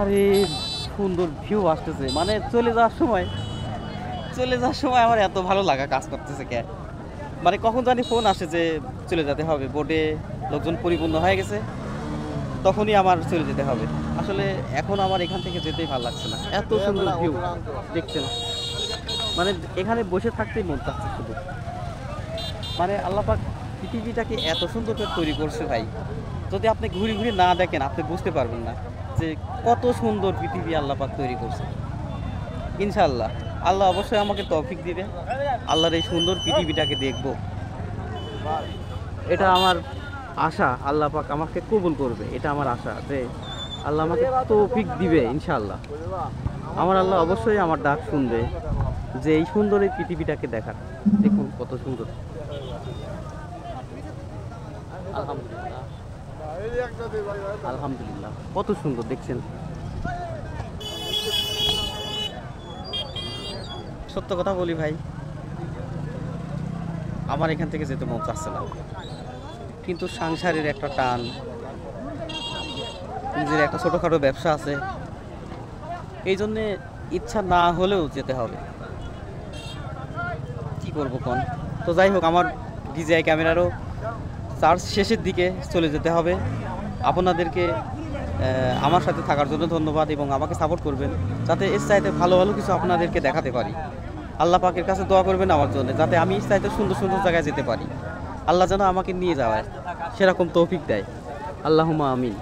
আরে সুন্দর ভিউ আসতেছে, মানে চলে যাওয়ার সময় আমার এত ভালো লাগা কাজ করতেছে কে, মানে কখন জানি ফোন আসে যে চলে যেতে হবে, বোটে লোকজন পরিপূর্ণ হয়ে গেছে, তখনই আমার চলে যেতে হবে। আসলে এখন আমার এখান থেকে যেতেই ভালো লাগছে না, এত সুন্দর ভিউ দেখছেন, মানে এখানে বসে থাকতেই মন চাচ্ছে শুধু। মানে আল্লাহ পাক পৃথিবীটাকে এত সুন্দর করে তৈরি করছে ভাই, যদি আপনি ঘুরে ঘুরে না দেখেন আপনি বুঝতে পারবেন না যে কত সুন্দর পৃথিবী আল্লাহ পাক তৈরি করছে। ইনশাআল্লাহ আল্লাহ অবশ্যই আমাকে তৌফিক দিবে, আল্লাহর এই সুন্দর পৃথিবীটাকে দেখব, এটা আমার আশা। আল্লাহ পাক আমাকে কবুল করবে, এটা আমার আশা যে আল্লাহ আমাকে তৌফিক দিবে ইনশাআল্লাহ। আমার আল্লাহ অবশ্যই আমার ডাক শুনবে যে এই সুন্দর এই পৃথিবীটাকে দেখার। দেখুন কত সুন্দর, আলহামদুলিল্লাহ আলহামদুলিল্লাহ, কত সুন্দর দেখছেন। সত্য কথা বলি ভাই, আমার এখান থেকে যেতে মন চাচ্ছে না, কিন্তু সংসারের একটা টান, নিজের একটা ছোটোখাটো ব্যবসা আছে, এই জন্যে ইচ্ছা না হলেও যেতে হবে, কি করব কোন। তো যাই হোক, আমার ডিজিআই ক্যামেরারও চার্জ শেষের দিকে চলে যেতে হবে। আপনাদেরকে আমার সাথে থাকার জন্য ধন্যবাদ, এবং আমাকে সাপোর্ট করবেন যাতে এর চাইতে ভালো ভালো কিছু আপনাদেরকে দেখাতে পারি। আল্লাহ পাকের কাছে দোয়া করবেন আমার জন্য, যাতে আমি এর চাইতে সুন্দর সুন্দর জায়গায় যেতে পারি। আল্লাহ যেন আমাকে নিয়ে যাওয়ায় সেরকম তৌফিক দেয়। আল্লাহুম্মা আমিন।